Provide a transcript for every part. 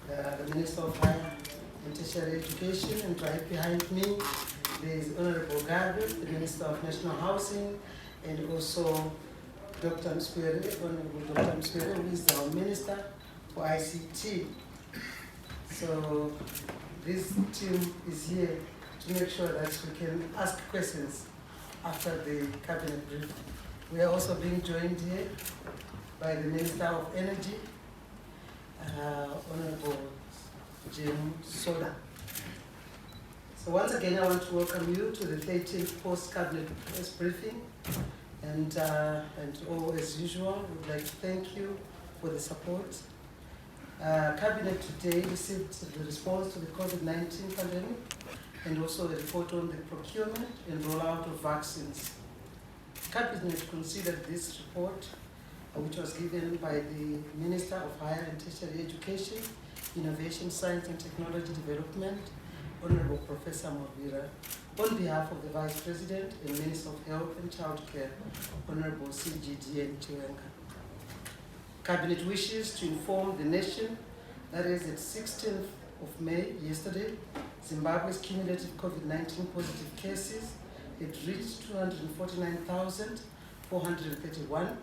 the Minister of Higher and Tertiary Education, and right behind me there is Honorable Gabriel, the Minister of National Housing, and also Dr. Mswere, Honorable Dr. Mswere, who is our Minister for ICT. So this team is here to make sure that we can ask questions after the cabinet brief. We are also being joined here by the Minister of Energy, Honorable Jim Soda. So once again, I want to welcome you to the 13th post-cabinet press briefing. And as usual, we'd like to thank you for the support. Cabinet today received the response to the COVID-19 pandemic and also a report on the procurement and rollout of vaccines. Cabinet considered this report, which was given by the Minister of Higher and Tertiary Education, Innovation, Science and Technology Development, Honorable Professor Movira, on behalf of the Vice President and Minister of Health and Child Care, Honorable CGD Chiwenga. Cabinet wishes to inform the nation that as at 16th of May, yesterday, Zimbabwe's cumulative COVID-19 positive cases had reached 249,431,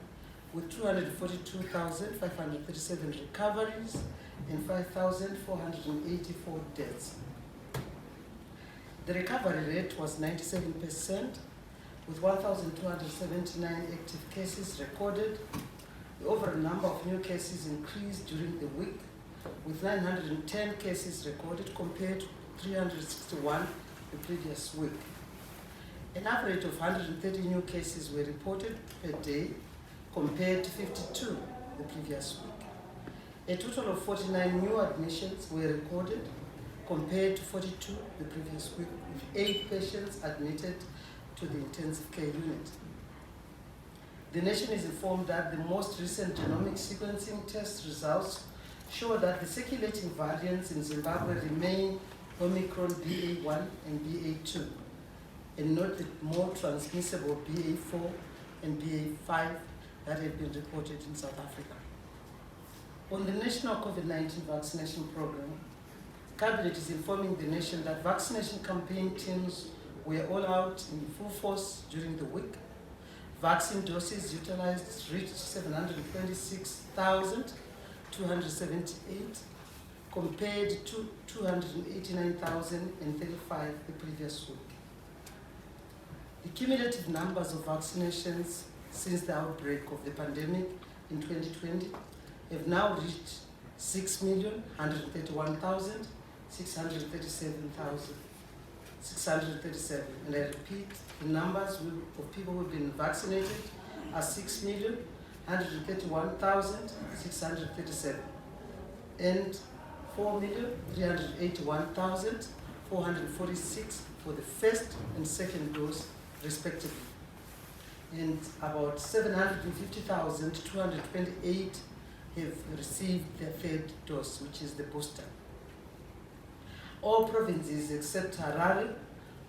with 242,537 recoveries and 5,484 deaths. The recovery rate was 97%, with 1,279 active cases recorded. The overall number of new cases increased during the week, with 910 cases recorded compared to 361 the previous week. An average of 130 new cases were reported per day compared to 52 the previous week. A total of 49 new admissions were recorded compared to 42 the previous week, with 8 patients admitted to the intensive care unit. The nation is informed that the most recent genomic sequencing test results show that the circulating variants in Zimbabwe remain Omicron BA1 and BA2, and not the more transmissible BA4 and BA5 that have been reported in South Africa. On the national COVID-19 vaccination program, Cabinet is informing the nation that vaccination campaign teams were all out in full force during the week. Vaccine doses utilized reached 726,278 compared to 289,035 the previous week. The cumulative numbers of vaccinations since the outbreak of the pandemic in 2020 have now reached 6,131,637. And I repeat, the numbers of people who have been vaccinated are 6,131,637 and 4,381,446 for the first and second dose, respectively. And about 750,228 have received their third dose, which is the booster. All provinces except Harare,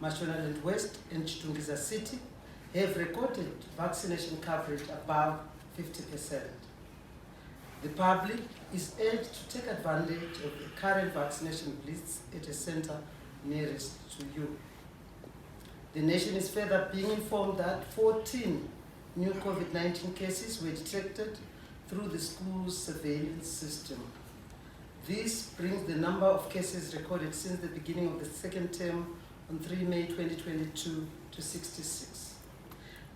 Mashonaland West, and Chitungiza City have recorded vaccination coverage above 50%. The public is urged to take advantage of the current vaccination blitz at a center nearest to you. The nation is further being informed that 14 new COVID-19 cases were detected through the school's surveillance system. This brings the number of cases recorded since the beginning of the second term on 3 May 2022 to 66.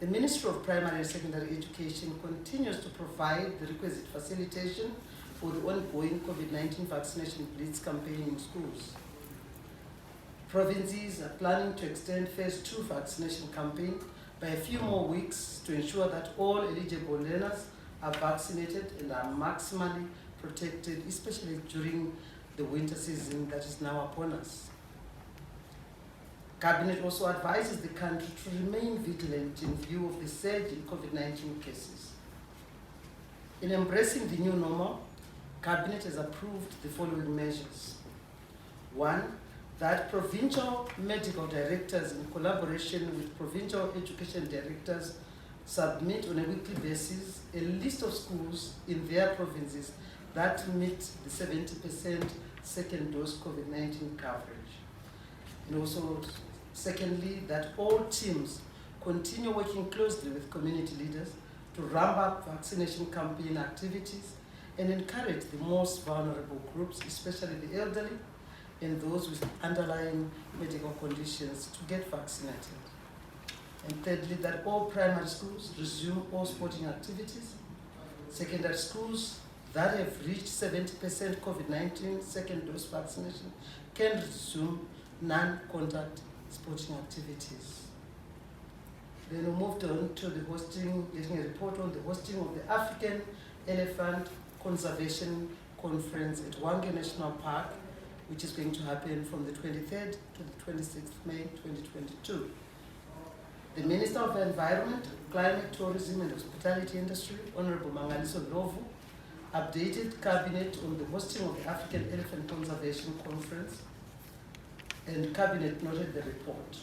The Ministry of Primary and Secondary Education continues to provide the requisite facilitation for the ongoing COVID-19 vaccination blitz campaign in schools. Provinces are planning to extend phase 2 vaccination campaign by a few more weeks to ensure that all eligible learners are vaccinated and are maximally protected, especially during the winter season that is now upon us. Cabinet also advises the country to remain vigilant in view of the surge in COVID-19 cases. In embracing the new normal, Cabinet has approved the following measures. 1, that provincial medical directors, in collaboration with provincial education directors, submit on a weekly basis a list of schools in their provinces that meet the 70% second dose COVID-19 coverage. And also, secondly, that all teams continue working closely with community leaders to ramp up vaccination campaign activities and encourage the most vulnerable groups, especially the elderly and those with underlying medical conditions, to get vaccinated. And thirdly, that all primary schools resume all sporting activities. Secondary schools that have reached 70% COVID-19 second dose vaccination can resume non-contact sporting activities. Then we moved on to the getting a report on the hosting of the African Elephant Conservation Conference at Hwange National Park, which is going to happen from the 23rd to the 26th May 2022. The Minister of Environment, Climate, Tourism and Hospitality Industry, Honorable Mangaliso Ndlovu, updated Cabinet on the hosting of the African Elephant Conservation Conference, and Cabinet noted the report.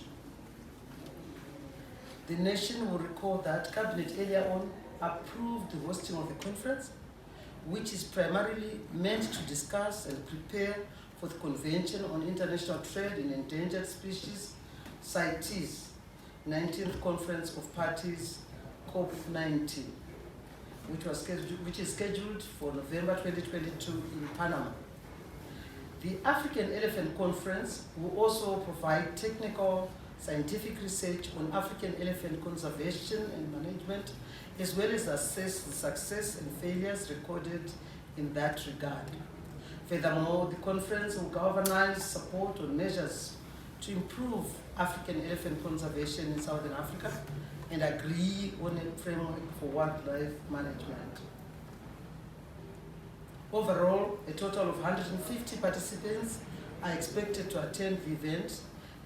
The nation will recall that Cabinet earlier on approved the hosting of the conference, which is primarily meant to discuss and prepare for the Convention on International Trade in Endangered Species, CITES, 19th Conference of Parties, COP19, which is scheduled for November 2022 in Panama. The African Elephant Conference will also provide technical scientific research on African elephant conservation and management, as well as assess the success and failures recorded in that regard. Furthermore, the conference will galvanize support on measures to improve African elephant conservation in Southern Africa and agree on a framework for wildlife management. Overall, a total of 150 participants are expected to attend the event,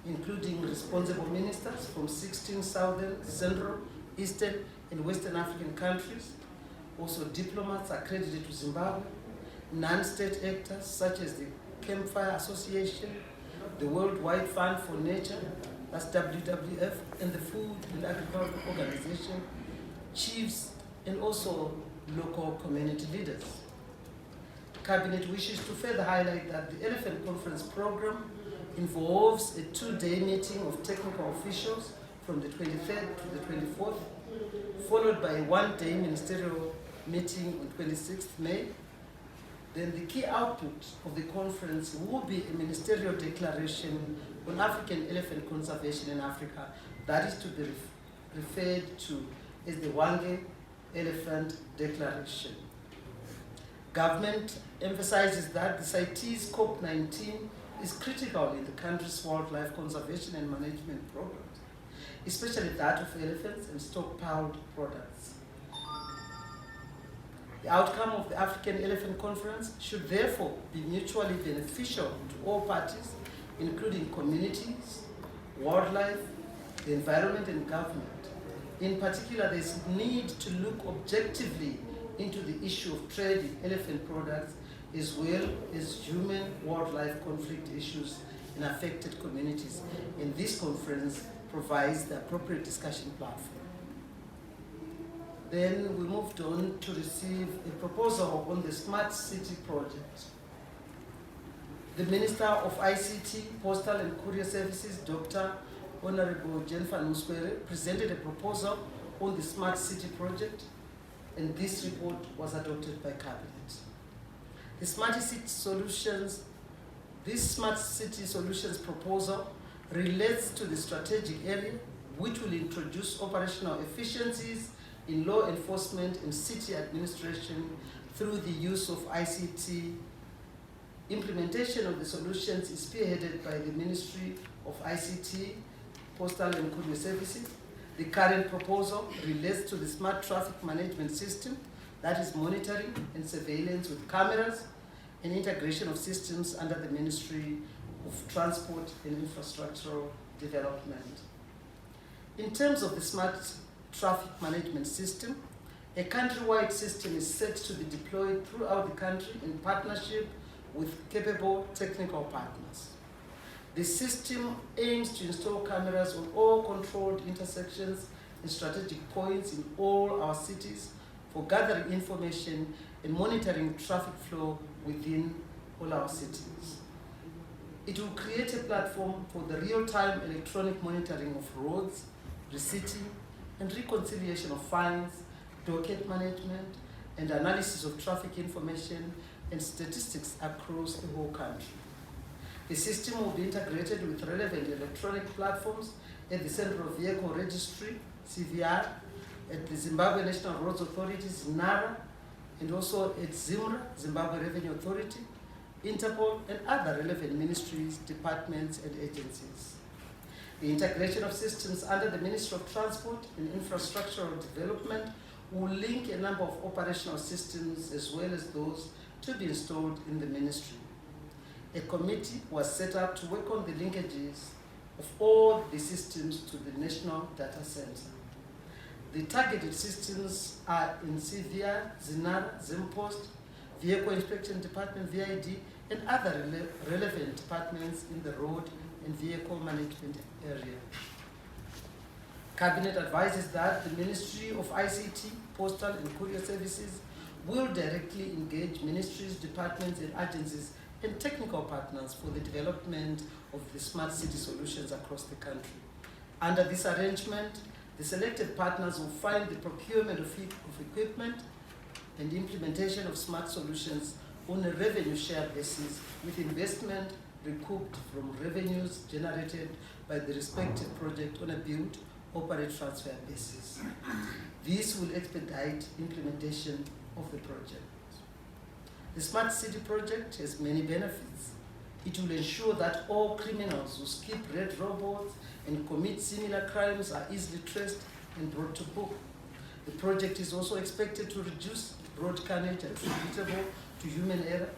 including responsible ministers from 16 Southern, Central, Eastern, and Western African countries, also diplomats accredited to Zimbabwe, non-state actors such as the Campfire Association, the Worldwide Fund for Nature, that's WWF, and the Food and Agriculture Organization, chiefs, and also local community leaders. Cabinet wishes to further highlight that the Elephant Conference program involves a two-day meeting of technical officials from the 23rd to the 24th, followed by a one-day ministerial meeting on 26th May. Then the key output of the conference will be a ministerial declaration on African elephant conservation in Africa that is to be referred to as the Hwange Elephant Declaration. Government emphasizes that the CITES COP19 is critical in the country's wildlife conservation and management programs, especially that of elephants and stockpiled products. The outcome of the African Elephant Conference should therefore be mutually beneficial to all parties, including communities, wildlife, the environment, and government. In particular, there is need to look objectively into the issue of trade in elephant products, as well as human-wildlife conflict issues in affected communities. And this conference provides the appropriate discussion platform. Then we moved on to receive a proposal on the Smart City project. The Minister of ICT, Postal and Courier Services, Dr. Honorable Jennifer Muswere, presented a proposal on the Smart City project, and this report was adopted by Cabinet. This Smart City Solutions proposal relates to the strategic area, which will introduce operational efficiencies in law enforcement and city administration through the use of ICT. Implementation of the solutions is spearheaded by the Ministry of ICT, Postal and Courier Services. The current proposal relates to the smart traffic management system, that is monitoring and surveillance with cameras and integration of systems under the Ministry of Transport and Infrastructural Development. In terms of the smart traffic management system, a countrywide system is set to be deployed throughout the country in partnership with capable technical partners. The system aims to install cameras on all controlled intersections and strategic points in all our cities for gathering information and monitoring traffic flow within all our cities. It will create a platform for the real-time electronic monitoring of roads, receipting, and reconciliation of fines, docket management, and analysis of traffic information and statistics across the whole country. The system will be integrated with relevant electronic platforms at the Central Vehicle Registry, CVR, at the Zimbabwe National Roads Authorities, NARA, and also at ZIMRA, Zimbabwe Revenue Authority, Interpol, and other relevant ministries, departments, and agencies. The integration of systems under the Ministry of Transport and Infrastructural Development will link a number of operational systems as well as those to be installed in the ministry. A committee was set up to work on the linkages of all the systems to the National Data Center. The targeted systems are in CVR, ZINARA, ZIMPOST, Vehicle Inspection Department, VID, and other relevant departments in the road and vehicle management area. Cabinet advises that the Ministry of ICT, Postal and Courier Services will directly engage ministries, departments, and agencies and technical partners for the development of the smart city solutions across the country. Under this arrangement, the selected partners will fund the procurement of equipment and implementation of smart solutions on a revenue share basis, with investment recouped from revenues generated by the respective project on a build, operate, transfer basis. This will expedite implementation of the project. The Smart City project has many benefits. It will ensure that all criminals who skip red robots and commit similar crimes are easily traced and brought to book. The project is also expected to reduce road carnage attributable to human error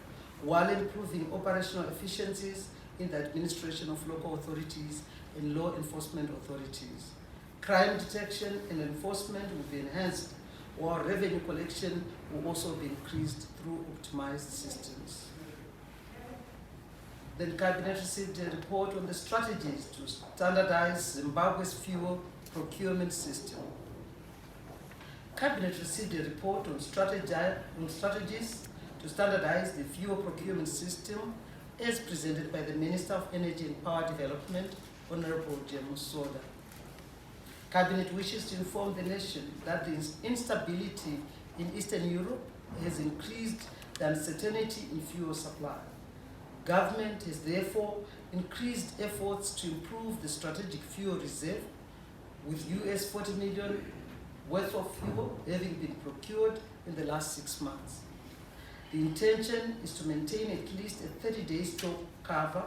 while improving operational efficiencies in the administration of local authorities and law enforcement authorities. Crime detection and enforcement will be enhanced, while revenue collection will also be increased through optimized systems. Then Cabinet received a report on the strategies to standardize Zimbabwe's fuel procurement system. Cabinet received a report on strategies to standardize the fuel procurement system as presented by the Minister of Energy and Power Development, Honorable James Soda. Cabinet wishes to inform the nation that the instability in Eastern Europe has increased the uncertainty in fuel supply. Government has therefore increased efforts to improve the strategic fuel reserve, with US 40 million worth of fuel having been procured in the last 6 months. The intention is to maintain at least a 30-day stock cover,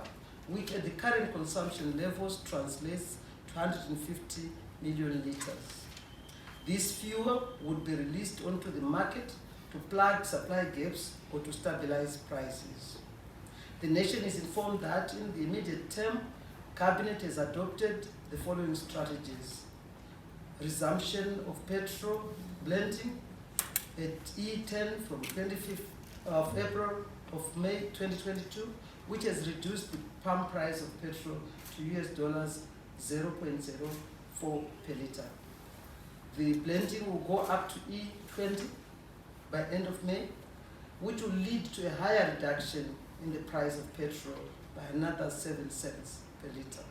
which at the current consumption levels translates to 150 million liters. This fuel would be released onto the market to plug supply gaps or to stabilize prices. The nation is informed that in the immediate term, Cabinet has adopted the following strategies: resumption of petrol blending at E10 from 25th of April of May 2022, which has reduced the pump price of petrol to US dollars 0.04 per liter. The blending will go up to E20 by end of May, which will lead to a higher reduction in the price of petrol by another 7 cents per liter.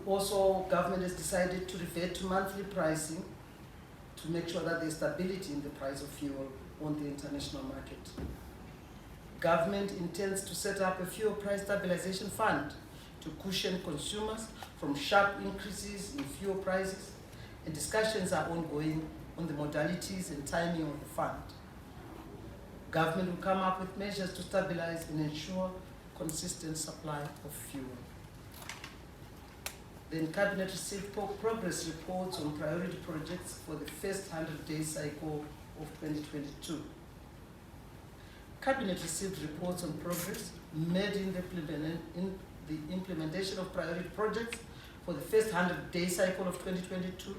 Also, government has decided to revert to monthly pricing to make sure that there's stability in the price of fuel on the international market. Government intends to set up a fuel price stabilization fund to cushion consumers from sharp increases in fuel prices, and discussions are ongoing on the modalities and timing of the fund. Government will come up with measures to stabilize and ensure consistent supply of fuel. Then Cabinet received progress reports on priority projects for the first 100-day cycle of 2022. Cabinet received reports on progress made in the implementation of priority projects for the first 100-day cycle of 2022,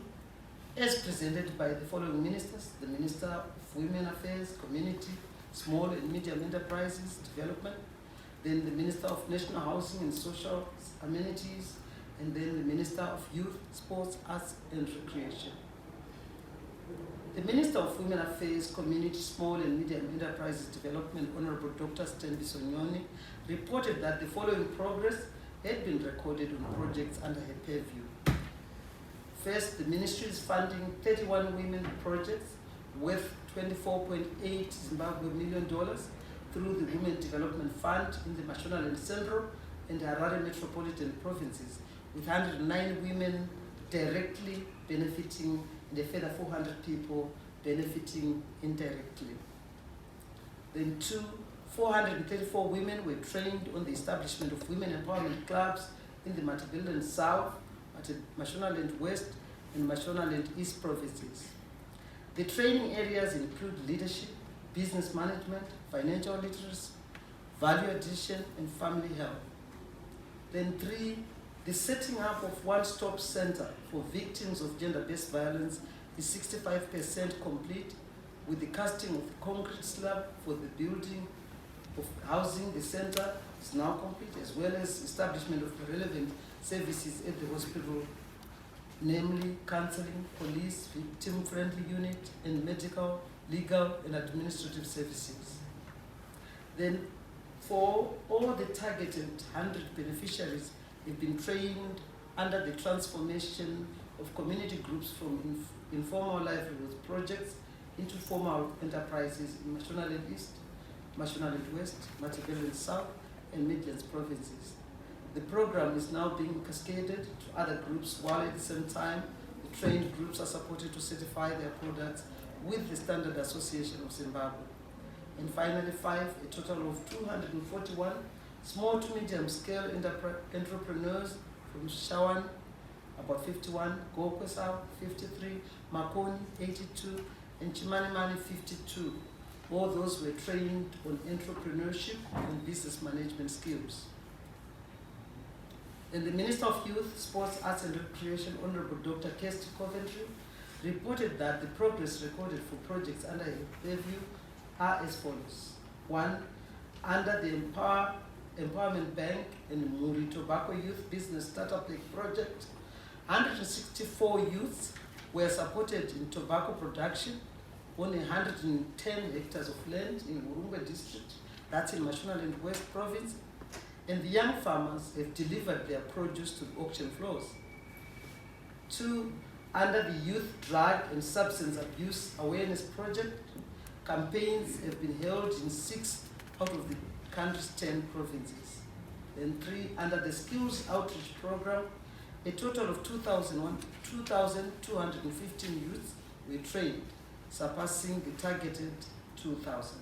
as presented by the following ministers: the Minister of Women Affairs, Community, Small and Medium Enterprises Development, then the Minister of National Housing and Social Amenities, and then the Minister of Youth, Sports, Arts and Recreation. The Minister of Women Affairs, Community, Small and Medium Enterprises Development, Honorable Dr. Stabilization, reported that the following progress had been recorded on projects under her purview. First, the ministry is funding 31 women projects worth $24.8 Zimbabwe million through the Women Development Fund in the Mashonaland Central and Harare Metropolitan Provinces, with 109 women directly benefiting and a further 400 people benefiting indirectly. Then 434 women were trained on the establishment of women empowerment clubs in the Matabeleland South, Mashonaland West, and Mashonaland East provinces. The training areas include leadership, business management, financial literacy, value addition, and family health. Then 3, the setting up of one-stop center for victims of gender-based violence is 65% complete, with the casting of the concrete slab for the building of housing. The center is now complete, as well as establishment of the relevant services at the hospital, namely counseling, police, victim-friendly unit, and medical, legal, and administrative services. Then, for all the targeted 100 beneficiaries have been trained under the transformation of community groups from informal livelihoods projects into formal enterprises in Mashonaland East, Mashonaland West, Matabeleland South, and Midlands provinces. The program is now being cascaded to other groups, while at the same time, the trained groups are supported to certify their products with the Standard Association of Zimbabwe. And finally, 5, a total of 241 small to medium scale entrepreneurs from Shawan, about 51, Gokwe South, 53, Makoni, 82, and Chimanimani, 52. All those were trained on entrepreneurship and business management skills. And the Minister of Youth, Sports, Arts and Recreation, Honorable Dr. Kirsty Coventry, reported that the progress recorded for projects under her purview are as follows. 1, under the Empowerment Bank and Muri Tobacco Youth Business Startup Lake project, 164 youths were supported in tobacco production on 110 hectares of land in Urumba district, that's in Mashonaland West province, and the young farmers have delivered their produce to the auction floors. 2, under the Youth Drug and Substance Abuse Awareness Project, campaigns have been held in 6 out of the country's 10 provinces. Then 3, under the Skills Outreach Program, a total of 2,215 youths were trained, surpassing the targeted 2,000.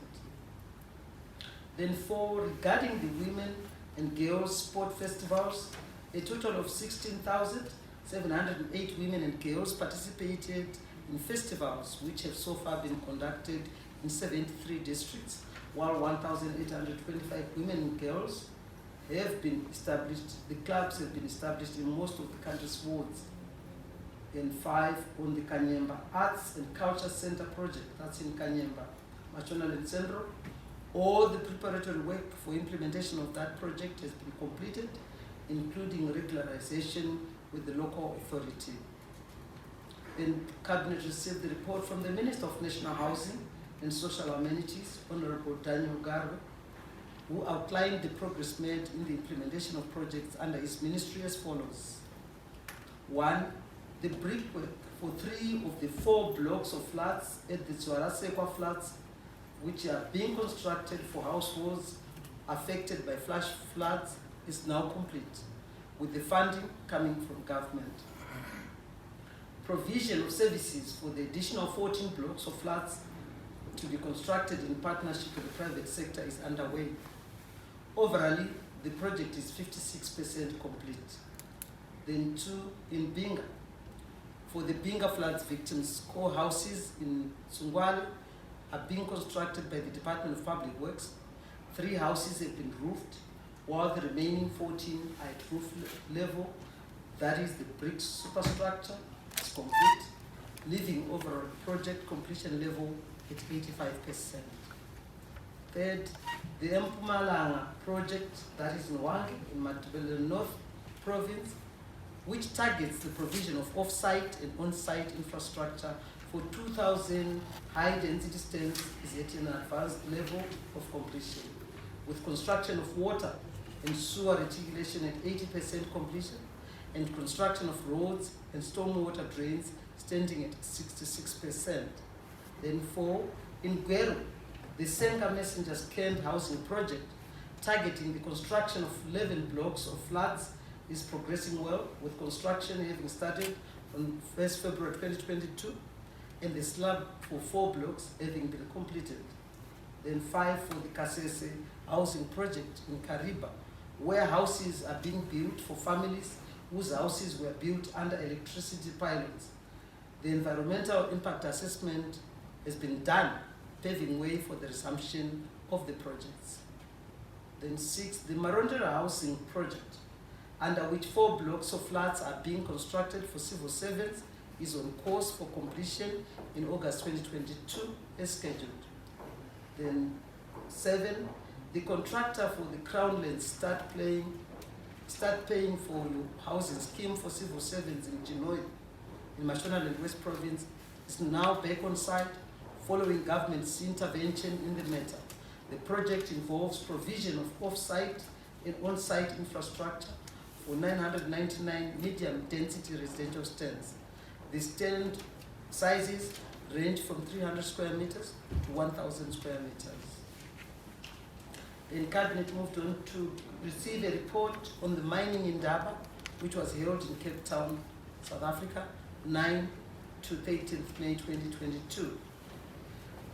Then 4, regarding the women and girls sport festivals, a total of 16,708 women and girls participated in festivals, which have so far been conducted in 73 districts, while 1,825 women and girls have been established. The clubs have been established in most of the country's wards. And 5, on the Kanyemba Arts and Culture Center project, that's in Kanyemba, Mashonaland Central. All the preparatory work for implementation of that project has been completed, including regularization with the local authority. Then Cabinet received the report from the Minister of National Housing and Social Amenities, Honorable Daniel Garwe, who outlined the progress made in the implementation of projects under his ministry as follows. 1, the brickwork for 3 of the 4 blocks of flats at the Tswarasekwa flats, which are being constructed for households affected by flash floods, is now complete, with the funding coming from government. Provision of services for the additional 14 blocks of flats to be constructed in partnership with the private sector is underway. Overall, the project is 56% complete. Then 2, in Binga, for the Binga floods victims' core houses in Sungwale are being constructed by the Department of Public Works. 3 houses have been roofed, while the remaining 14 are at roof level. That is, the brick superstructure is complete, leaving overall project completion level at 85%. 3rd, the Mpumalanga project, that is in Wangi, in Matabeleland North Province, which targets the provision of off-site and on-site infrastructure for 2,000 high-density stands is at an advanced level of completion, with construction of water and sewer reticulation at 80% completion, and construction of roads and stormwater drains standing at 66%. Then 4, in Gweru, the Senga Messenger Scanned Housing Project, targeting the construction of 11 blocks of flats, is progressing well, with construction having started on 1st February 2022, and the slab for 4 blocks having been completed. Then 5, for the Kasese Housing Project in Kariba, where houses are being built for families whose houses were built under electricity pylons. The environmental impact assessment has been done, paving way for the resumption of the projects. Then 6, the Marondera Housing Project, under which 4 blocks of flats are being constructed for civil servants, is on course for completion in August 2022 as scheduled. Then 7, the contractor for the Crown Lands start paying for your housing scheme for civil servants in Jinoi, in Mashonaland West Province, is now back on site following government's intervention in the matter. The project involves provision of off-site and on-site infrastructure for 999 medium-density residential stands. The stand sizes range from 300 square meters to 1,000 square meters. Then Cabinet moved on to receive a report on the mining in Durban, which was held in Cape Town, South Africa, 9 to 13th May 2022.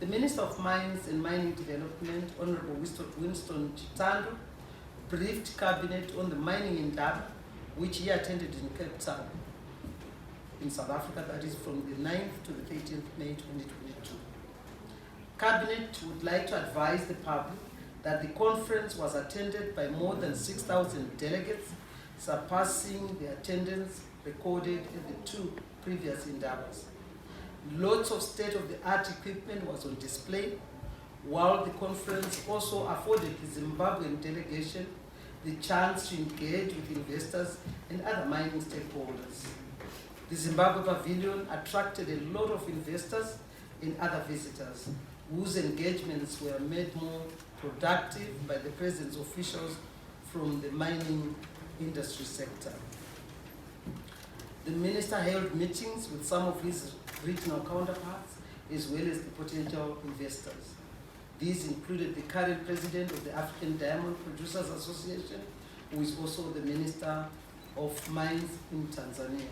The Minister of Mines and Mining Development, Honorable Winston Chitando, briefed Cabinet on the mining in Durban, which he attended in Cape Town, in South Africa, that is from the 9th to the 13th May 2022. Cabinet would like to advise the public that the conference was attended by more than 6,000 delegates, surpassing the attendance recorded at the 2 previous endeavors. Lots of state-of-the-art equipment was on display, while the conference also afforded the Zimbabwean delegation the chance to engage with investors and other mining stakeholders. The Zimbabwe Pavilion attracted a lot of investors and other visitors, whose engagements were made more productive by the presence of officials from the mining industry sector. The minister held meetings with some of his regional counterparts, as well as the potential investors. These included the current president of the African Diamond Producers Association, who is also the Minister of Mines in Tanzania.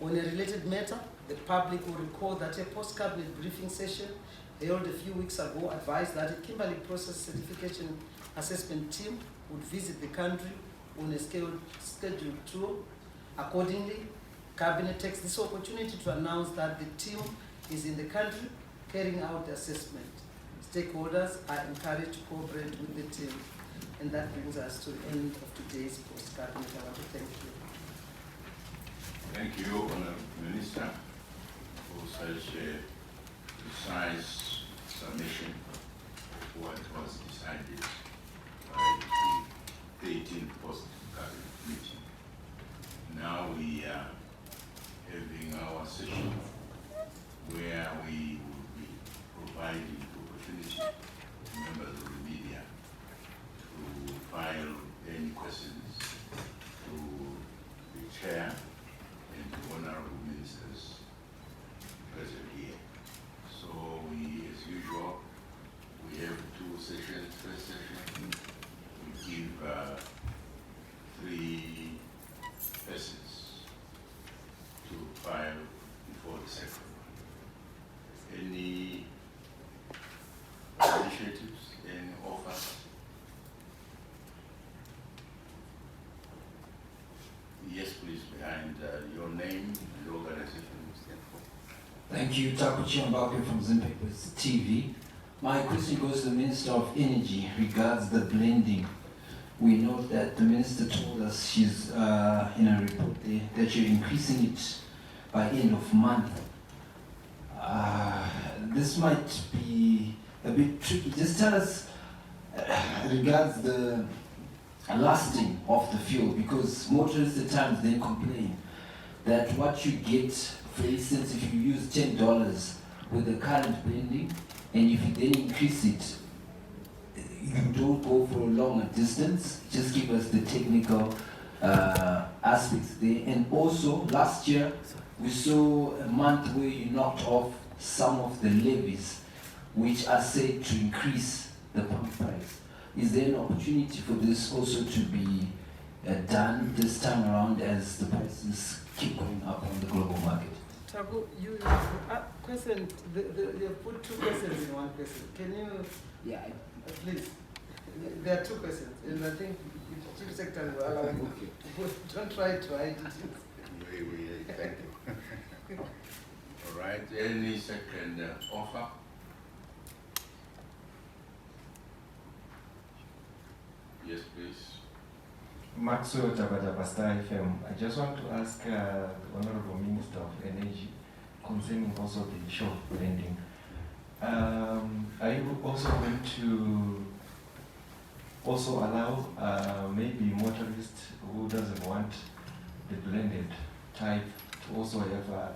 On a related matter, the public will recall that a post-cabinet briefing session held a few weeks ago advised that a Kimberley Process Certification Assessment team would visit the country on a scheduled tour. Accordingly, Cabinet takes this opportunity to announce that the team is in the country carrying out the assessment. Stakeholders are encouraged to cooperate with the team. And that brings us to the end of today's post-cabinet. I want to thank you. Thank you, Honourable Minister, for such a precise submission of what was decided by the 18th post-cabinet meeting. Now we are having our session where we will be providing opportunity to members of the media to file any questions to the chair and the honourable ministers present here. So we, as usual, we have 2 sessions. First session, we give 3 persons to file before the second one. Any initiatives, any offers? Yes, please, behind your name and organization. Thank you, Takuchi Mbake from Zimbabwe TV. My question goes to the Minister of Energy regards the blending. We know that the Minister told us she's in a report there that you're increasing it by end of month. This might be a bit tricky. Just tell us regards the lasting of the fuel, because motorists at times they complain that what you get, for instance, if you use $10 with the current blending, and if you then increase it, you don't go for a longer distance. Just give us the technical aspects there. And also, last year, we saw a month where you knocked off some of the levies, which are said to increase the pump price. Is there an opportunity for this also to be done this time around as the prices keep going up on the global market? Tabu, you question, you put two questions in one question. Can you, Yeah. please, there are two questions, and I think Chief Secretary will allow you. Don't try to hide it. Thank you. All right, any second offer? Yes, please. Maxwell Tabata Star FM. I just want to ask the Honorable Minister of Energy concerning also the issue of blending. Are you also going to also allow maybe motorists who doesn't want the blended type to also have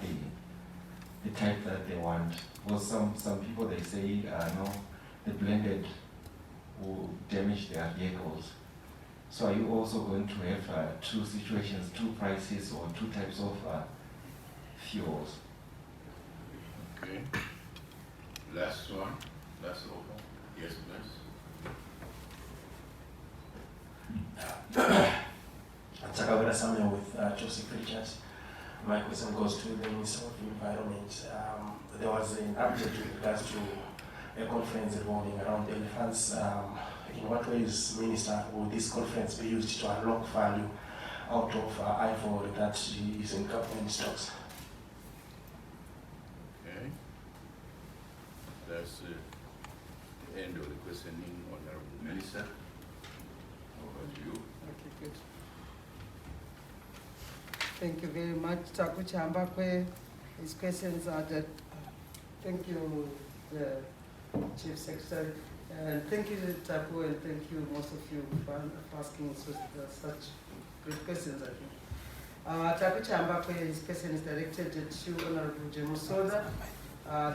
the type that they want? Because some people they say no, the blended will damage their vehicles. So are you also going to have two situations, two prices or two types of fuels? Okay. Last one, last offer. Yes, please. Takawera Samuel with Joseph Richards. My question goes to the Minister of Environment. There was an update with regards to a conference revolving around elephants. In what ways, Minister, will this conference be used to unlock value out of ivory that is in government stocks? Okay. That's the end of the questioning, Honorable Minister. Over to you. Okay, good. Thank you very much, Taku Chambakwe. His questions are that. Thank you, the Chief Secretary. And thank you, Taku, and thank you, most of you, for asking such great questions, I think. Taku Chambakwe, his question is directed to Honorable Jemusoda.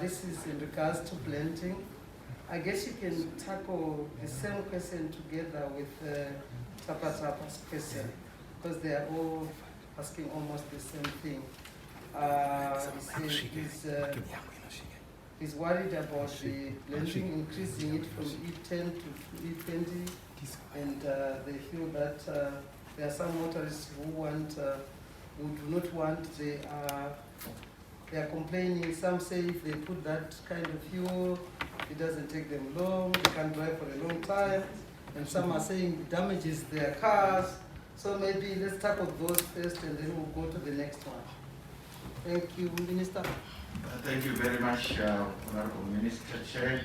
This is in regards to blending. I guess you can tackle the same question together with Tapa's question, because they are all asking almost the same thing. He's worried about the blending, increasing it from E10 to E20, and they feel that there are some motorists who do not want. They are complaining. Some say if they put that kind of fuel, it doesn't take them long. They can drive for a long time, and some are saying it damages their cars. So maybe let's tackle those first, and then we'll go to the next one. Thank you, Minister. Thank you very much, Honorable Minister Chair.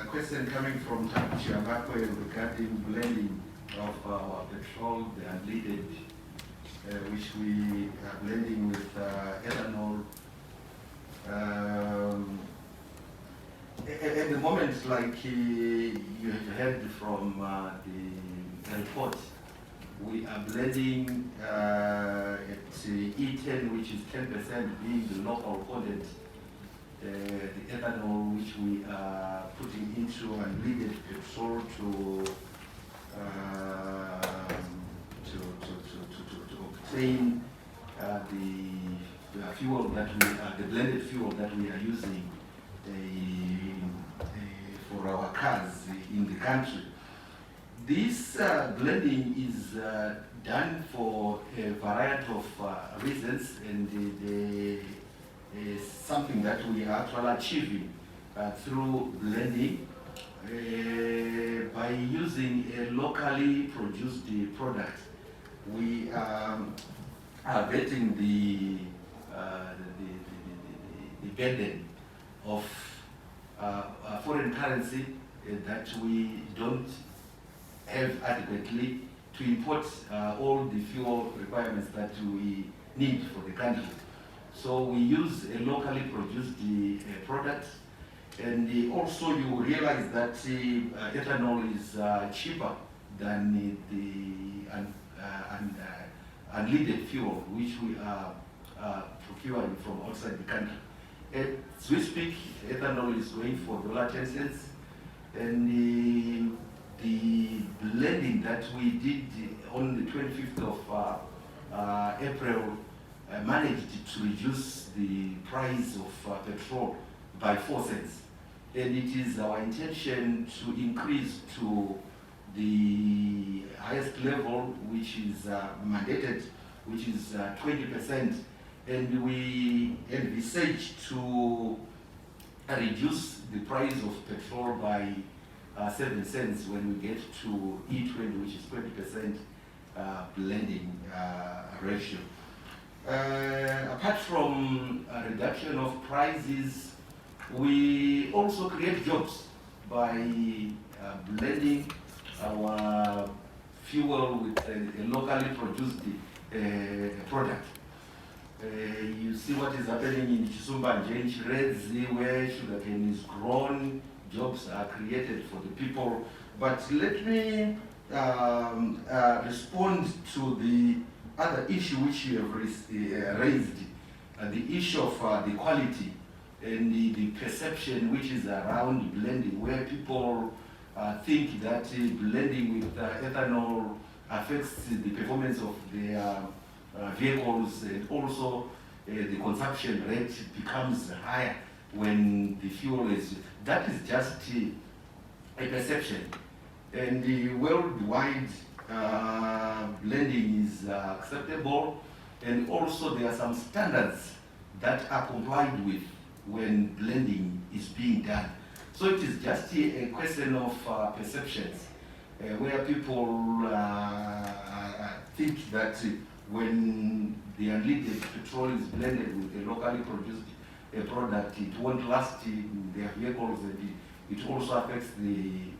Question coming from Chiambakwe regarding blending of our petrol, the unleaded, which we are blending with ethanol. At the moment, like you have heard from the report, we are blending at E10, which is 10% being the local content, the ethanol which we are putting into unleaded petrol to obtain the fuel that the blended fuel that we are using for our cars in the country. This blending is done for a variety of reasons, and something that we are actually achieving through blending by using a locally produced product. We are getting the burden of foreign currency that we don't have adequately to import all the fuel requirements that we need for the country. So we use a locally produced product, and also you realize that ethanol is cheaper than the unleaded fuel which we are procuring from outside the country. As we speak, ethanol is going for $0.10, and the blending that we did on the 25th of April managed to reduce the price of petrol by 4 cents. And it is our intention to increase to the highest level, which is mandated, which is 20%. And we envisage to reduce the price of petrol by 7 cents when we get to E20, which is 20% blending ratio. Apart from a reduction of prices, we also create jobs by blending our fuel with a locally produced product. You see what is happening in Chisumba and Chirezi, where sugarcane is grown, jobs are created for the people. But let me respond to the other issue which you have raised, the issue of the quality and the perception which is around blending, where people think that blending with ethanol affects the performance of their vehicles, and also the consumption rate becomes higher when the fuel is. That is just a perception. And the worldwide blending is acceptable, and also there are some standards that are complied with when blending is being done. So it is just a question of perceptions, where people think that when the unleaded petrol is blended with a locally produced product, it won't last in their vehicles, and it also affects the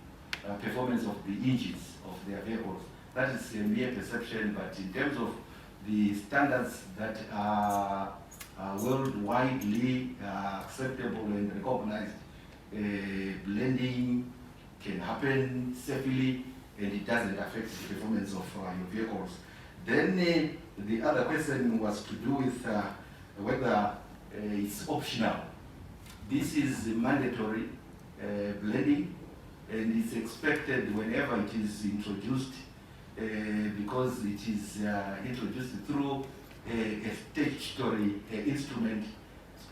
performance of the engines of their vehicles. That is a mere perception, but in terms of the standards that are worldwide acceptable and recognized, blending can happen safely, and it doesn't affect the performance of your vehicles. Then the other question was to do with whether it's optional. This is mandatory blending, and it's expected whenever it is introduced, because it is introduced through a statutory instrument.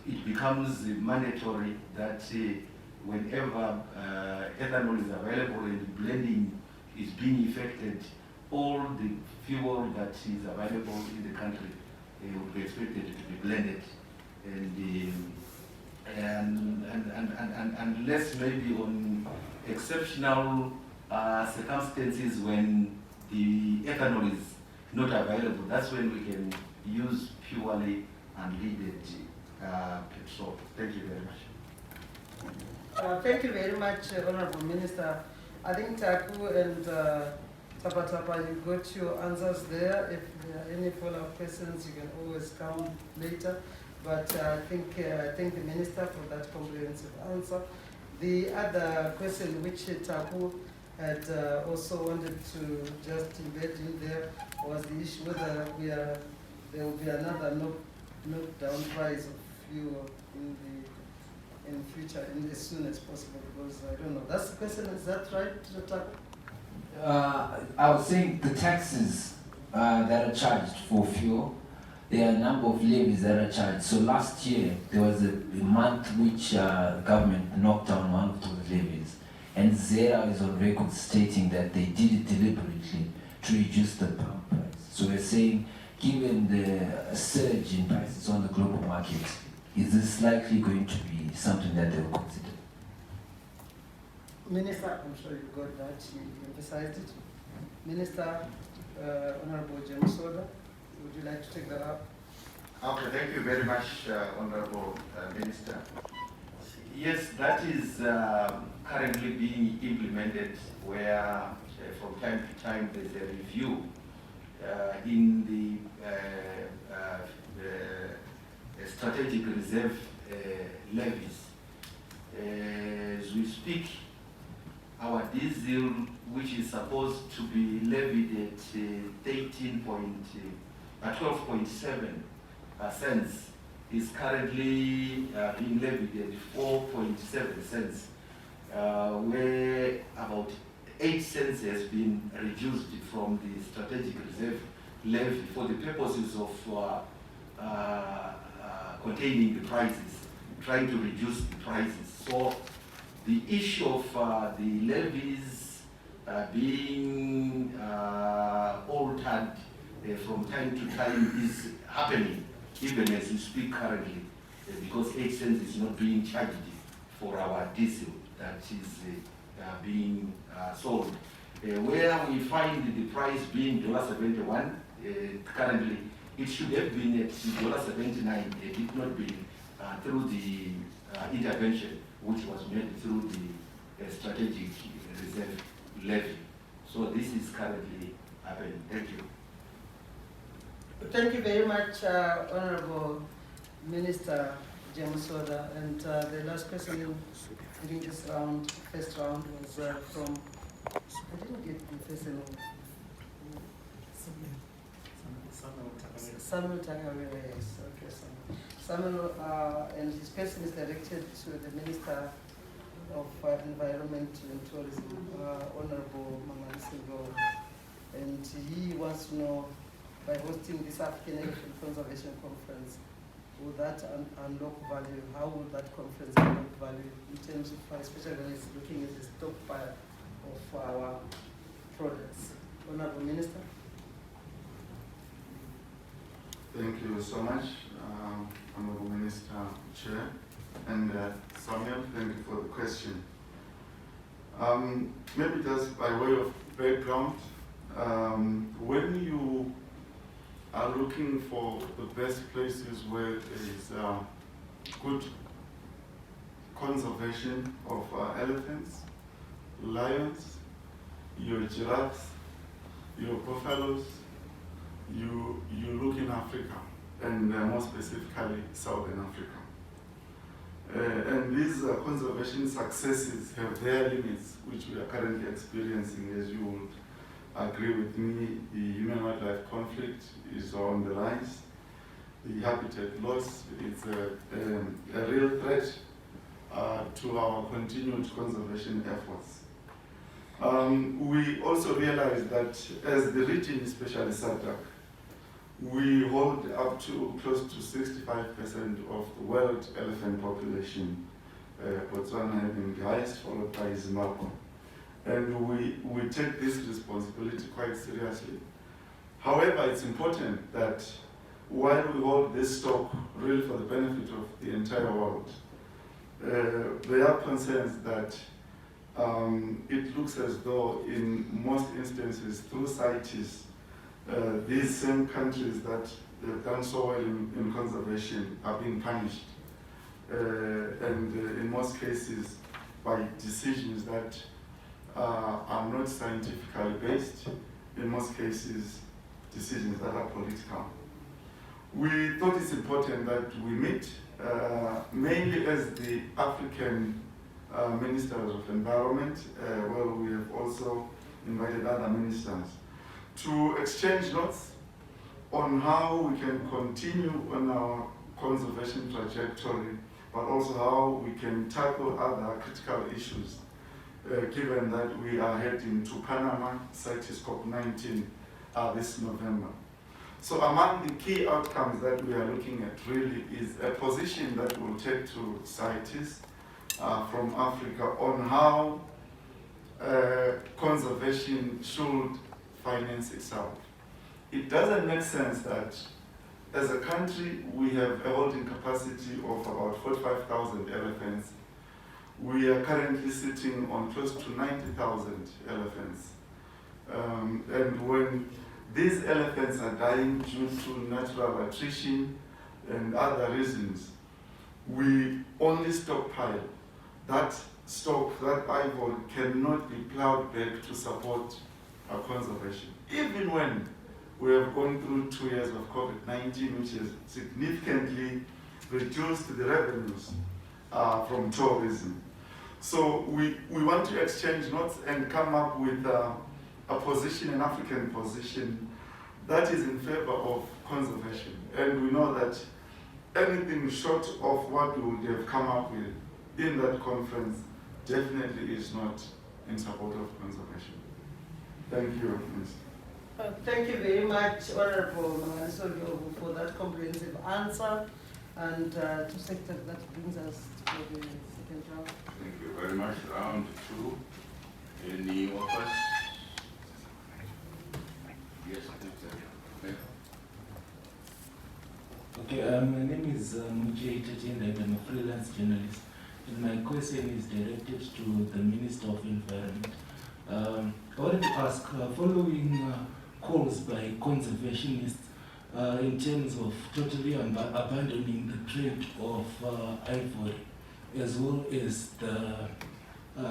It becomes mandatory that whenever ethanol is available and blending is being effected, all the fuel that is available in the country would be expected to be blended. And unless maybe on exceptional circumstances when the ethanol is not available, that's when we can use purely unleaded petrol. Thank you very much. Thank you very much, Honorable Minister. I think Taku and Tapa, you got your answers there. If there are any follow-up questions, you can always come later. But I thank the Minister for that comprehensive answer. The other question which Taku had also wanted to just embed in there was the issue whether there will be another knockdown price of fuel in future, as soon as possible, because I don't know. That's the question, is that right, Taku? I was saying the taxes that are charged for fuel, there are a number of levies that are charged. So last year, there was a month which the government knocked down one of those levies. And Zera is on record stating that they did it deliberately to reduce the pump price. So we're saying, given the surge in prices on the global market, is this likely going to be something that they will consider? Minister, I'm sure you got that, you emphasized it. Minister, Honorable James Soda, would you like to take that up? Okay, thank you very much, Honorable Minister. Yes, that is currently being implemented, where from time to time there's a review in the strategic reserve levies. As we speak, our diesel, which is supposed to be levied at 12.7 cents, is currently being levied at 4.7 cents, where about 8 cents has been reduced from the strategic reserve levy for the purposes of containing the prices, trying to reduce the prices. So the issue of the levies being altered from time to time is happening, even as we speak currently, because 8 cents is not being charged for our diesel that is being sold. Where we find the price being $71 currently, it should have been at $79. It did not be through the intervention which was made through the strategic reserve levy. So this is currently happening. Thank you. Thank you very much, Honorable Minister James Soda. And the last question during this round, first round, was from, I didn't get the first name. Samuel Tagawere, yes. Okay, Samuel, and his question is directed to the Minister of Environment and Tourism, Honorable Manganisigo. And he wants to know, by hosting this African Elephant Conservation Conference, will that unlock value? How will that conference unlock value in terms of, especially when it's looking at the stockpile of our products? Honorable Minister. Thank you so much, Honorable Minister Chair. And Samuel, thank you for the question. Maybe just by way of background, when you are looking for the best places where there is good conservation of elephants, lions, your giraffes, your buffaloes, you look in Africa, and more specifically Southern Africa. And these conservation successes have their limits, which we are currently experiencing. As you would agree with me, the human-wildlife conflict is on the rise. The habitat loss is a real threat to our continued conservation efforts. We also realize that as the region, especially SADC, we hold up to close to 65% of the world elephant population, Botswana having the highest, followed by Zimbabwe. And we take this responsibility quite seriously. However, it's important that while we hold this stock really for the benefit of the entire world, there are concerns that it looks as though in most instances through CITES, these same countries that have done so well in conservation are being punished. And in most cases by decisions that are not scientifically based, in most cases decisions that are political. We thought it's important that we meet, mainly as the African Ministers of Environment, where we have also invited other ministers, to exchange notes on how we can continue on our conservation trajectory, but also how we can tackle other critical issues, given that we are heading to Panama, CITES COP19 this November. So among the key outcomes that we are looking at really is a position that we'll take to CITES from Africa on how conservation should finance itself. It doesn't make sense that as a country we have a holding capacity of about 45,000 elephants. We are currently sitting on close to 90,000 elephants. And when these elephants are dying due to natural attrition and other reasons, we only stockpile. That stock, that ivory cannot be plowed back to support our conservation. Even when we have gone through 2 years of COVID-19, which has significantly reduced the revenues from tourism. So we want to exchange notes and come up with a position, an African position, that is in favor of conservation. And we know that anything short of what we would have come up with in that conference definitely is not in support of conservation. Thank you, Mr. Thank you very much, Honorable Manganiso, for that comprehensive answer. And to sector, that brings us to the second round. Thank you very much. Round 2. Any offers? Yes, please. Okay, my name is Muji Tatenda, and I'm a freelance journalist. And my question is directed to the Minister of Environment. I wanted to ask, following calls by conservationists in terms of totally abandoning the trade of ivory, as well as the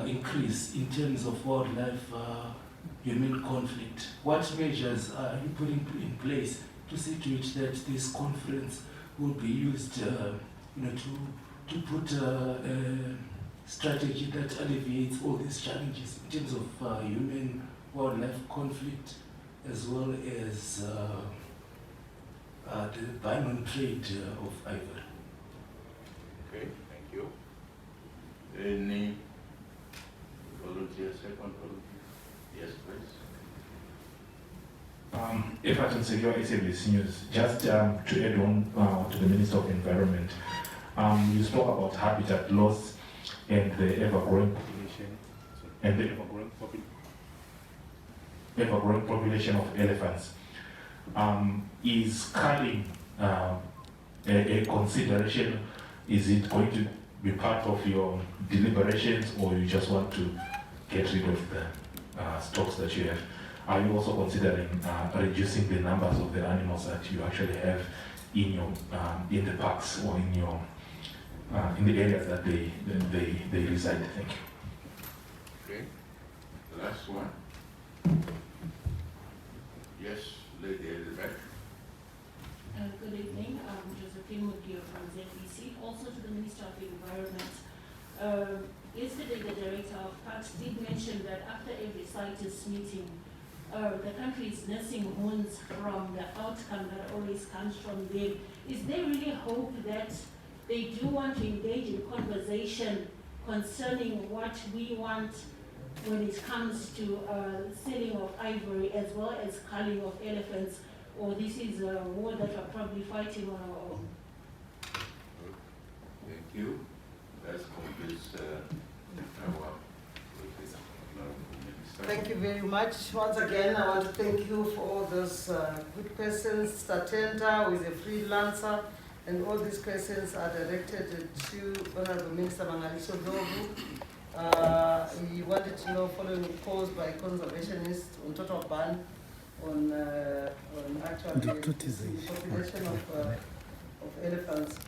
increase in terms of wildlife human conflict, what measures are you putting in place to see to it that this conference will be used to put a strategy that alleviates all these challenges in terms of human wildlife conflict, as well as the ban on trade of ivory? Okay, thank you. Any volunteer, second volunteer? Yes, please. Everton Secure SABC News. Just to add on to the Minister of Environment, you spoke about habitat loss and the ever-growing population, and the ever-growing population of elephants. Is culling a consideration? Is it going to be part of your deliberations, or you just want to get rid of the stocks that you have? Are you also considering reducing the numbers of the animals that you actually have in your in the parks or in your in the areas that they reside? Thank you. Okay. The last one. Yes, lady at the back. Good evening. I'm Josephine Mugio from ZBC. Also to the Minister of the Environment. Yesterday, the Director of Parks did mention that after every CITES meeting, the country is nursing wounds from the outcome that always comes from them. Is there really hope that they do want to engage in conversation concerning what we want when it comes to selling of ivory as well as culling of elephants, or this is a war that we're probably fighting on our own? Thank you. That completes our Thank you very much. Once again, I want to thank you for all those good questions. Statenda, who is a freelancer, and all these questions are directed to Honorable Minister Manganiso Dobu. He wanted to know, following calls by conservationists on total ban on actually the population of elephants,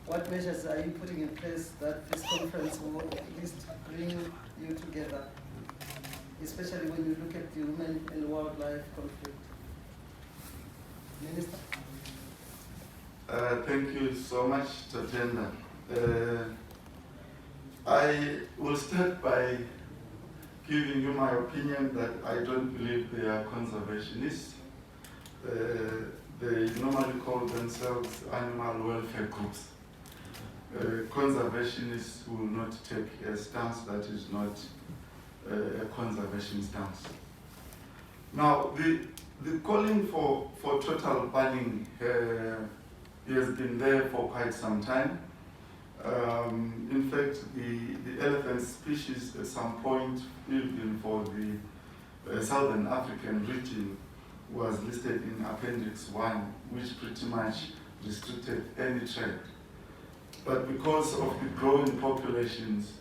what measures are you putting in place that this conference will at least bring you together, especially when you look at the human and wildlife conflict? Minister? Thank you so much, Tatenda. I will start by giving you my opinion that I don't believe they are conservationists. They normally call themselves animal welfare groups. Conservationists will not take a stance that is not a conservation stance. Now, the calling for total banning has been there for quite some time. In fact, the elephant species at some point, even for the Southern African region, was listed in Appendix 1, which pretty much restricted any trade. But because of the growing populations,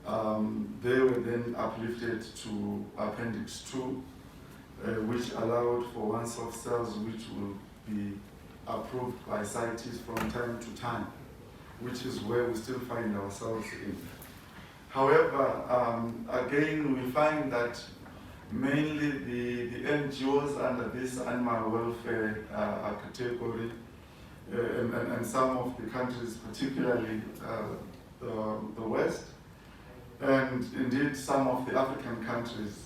they were then uplifted to Appendix 2, which allowed for one-off sales which will be approved by CITES from time to time, which is where we still find ourselves in. However, again, we find that mainly the NGOs under this animal welfare category, and some of the countries, particularly the West, And indeed, some of the African countries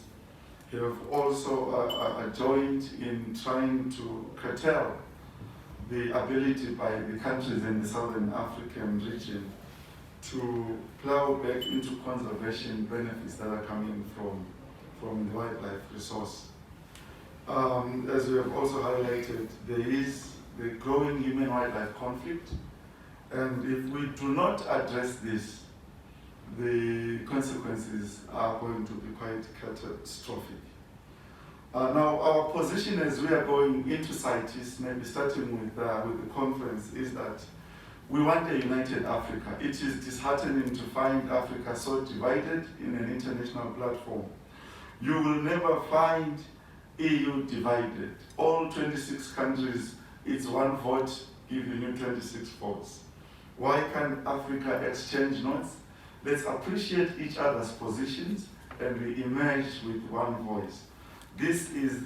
have also joined in trying to curtail the ability by the countries in the Southern African region to plow back into conservation benefits that are coming from the wildlife resource. As we have also highlighted, there is the growing human-wildlife conflict, and if we do not address this, the consequences are going to be quite catastrophic. Now, our position as we are going into CITES, maybe starting with the conference, is that we want a united Africa. It is disheartening to find Africa so divided in an international platform. You will never find EU divided. All 26 countries, it's one vote giving you 26 votes. Why can't Africa exchange notes? Let's appreciate each other's positions and we emerge with one voice. This is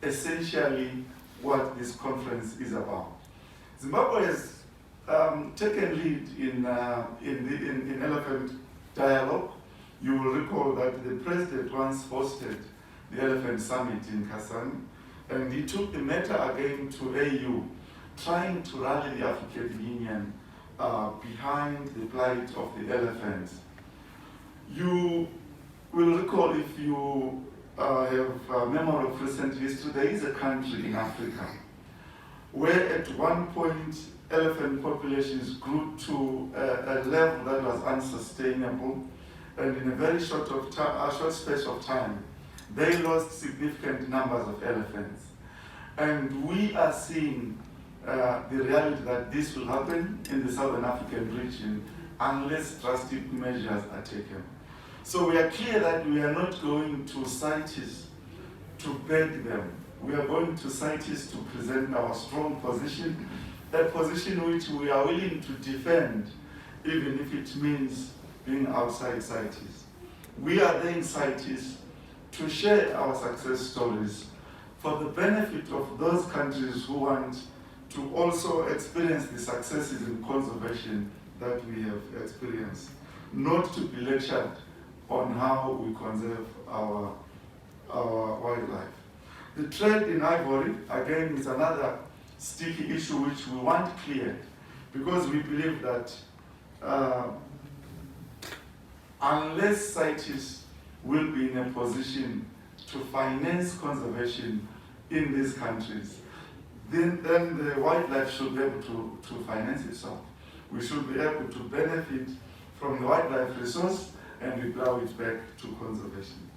essentially what this conference is about. Zimbabwe has taken lead in elephant dialogue. You will recall that the president once hosted the Elephant Summit in Kasane, and he took the matter again to AU, trying to rally the African Union behind the plight of the elephants. You will recall, if you have a memory of recent history, there is a country in Africa where at one point elephant populations grew to a level that was unsustainable, and in a very short space of time, they lost significant numbers of elephants. And we are seeing the reality that this will happen in the Southern African region unless drastic measures are taken. So we are clear that we are not going to CITES to beg them. We are going to CITES to present our strong position, a position which we are willing to defend, even if it means being outside CITES. We are there in CITES to share our success stories for the benefit of those countries who want to also experience the successes in conservation that we have experienced, not to be lectured on how we conserve our wildlife. The trade in ivory, again, is another sticky issue which we want cleared, because we believe that unless CITES will be in a position to finance conservation in these countries, then the wildlife should be able to finance itself. We should be able to benefit from the wildlife resource and we plow it back to conservation.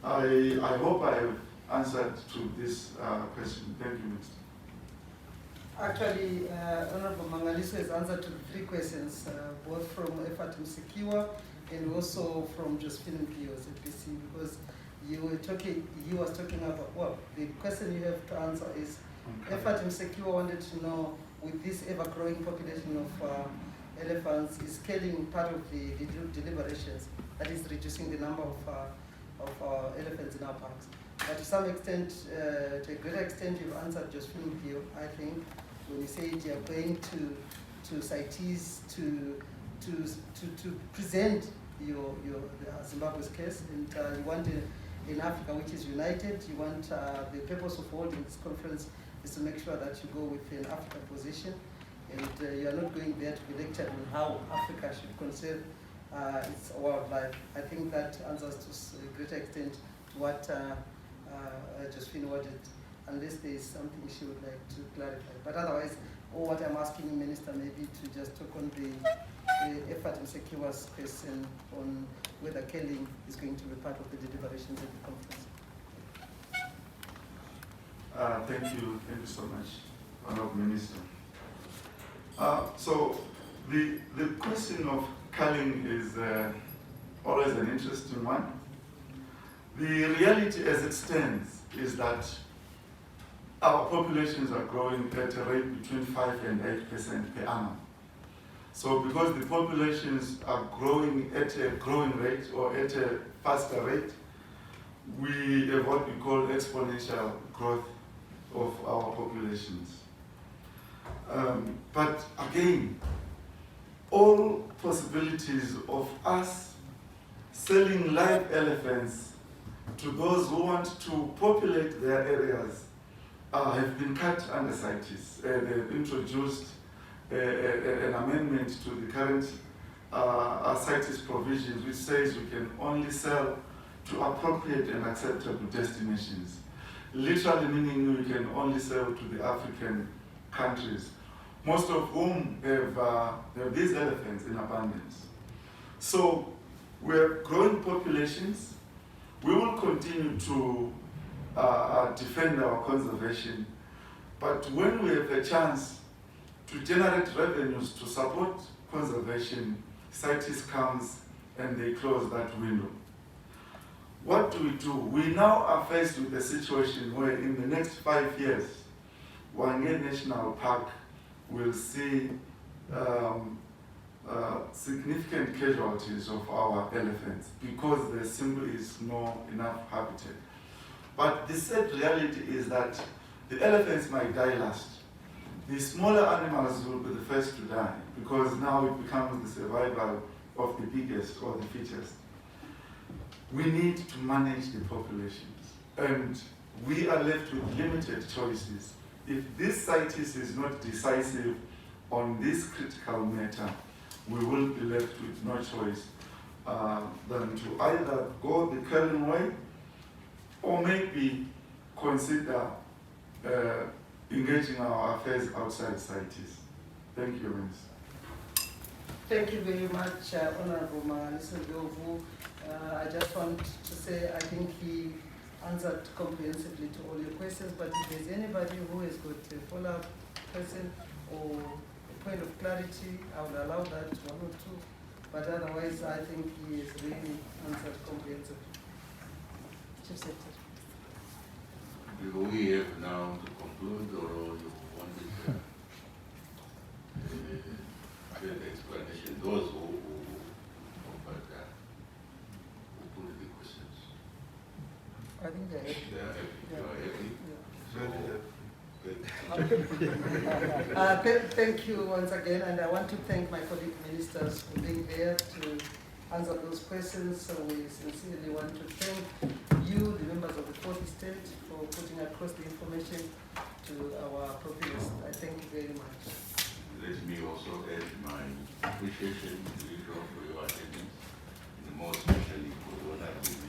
I hope I have answered to this question. Thank you, Mr. Actually, Honorable Mangaliso has answered to the three questions, both from Effort Msekiwa and also from Josephine Mpio's ZBC, because he was talking about, well, the question you have to answer is, Effort Msekiwa wanted to know, with this ever-growing population of elephants, is scaling part of the deliberations, that is reducing the number of elephants in our parks. But to some extent, to a greater extent, you've answered Josephine Mpio, I think, when you said you're going to CITES to present your Zimbabwe's case, and you want in Africa which is united. You want the purpose of holding this conference is to make sure that you go with an African position, and you are not going there to be lectured on how Africa should conserve its wildlife. I think that answers to a greater extent to what Josephine wanted, unless there is something she would like to clarify. But otherwise, what I'm asking you, Minister, maybe to just talk on the Effort Msekiwa's question on whether killing is going to be part of the deliberations at the conference. Thank you so much, Honourable Minister. So the question of culling is always an interesting one. The reality as it stands is that our populations are growing at a rate between 5 and 8% per annum. So because the populations are growing at a growing rate or at a faster rate, we have what we call exponential growth of our populations. But again, all possibilities of us selling live elephants to those who want to populate their areas have been cut under CITES. They've introduced an amendment to the current CITES provisions, which says we can only sell to appropriate and acceptable destinations. Literally meaning we can only sell to the African countries, most of whom have these elephants in abundance. So we have growing populations. We will continue to defend our conservation, but when we have a chance to generate revenues to support conservation, CITES comes and they close that window. What do? We now are faced with a situation where in the next 5 years, Wange National Park will see significant casualties of our elephants because there simply is not enough habitat. But the sad reality is that the elephants might die last. The smaller animals will be the first to die because now it becomes the survival of the biggest or the fittest. We need to manage the populations, and we are left with limited choices. If this CITES is not decisive on this critical matter, we will be left with no choice than to either go the current way or maybe consider engaging our affairs outside CITES. Thank you, Minister. Thank you very much, Honorable Mr. Govu. I just want to say I think he answered comprehensively to all your questions, but if there's anybody who has got a follow-up question or a point of clarity, I will allow that, one or two. But otherwise, I think he has really answered comprehensively. Chief Secretary. Do we have now to conclude, or you wanted further explanation? Those who offered who put the questions. I think they're happy. They are happy. You are happy? Thank you once again, and I want to thank my colleague ministers for being there to answer those questions. So we sincerely want to thank you, the members of the fourth estate, for putting across the information to our populace. I thank you very much. Let me also add my appreciation to you for your attendance, and more especially for the honorable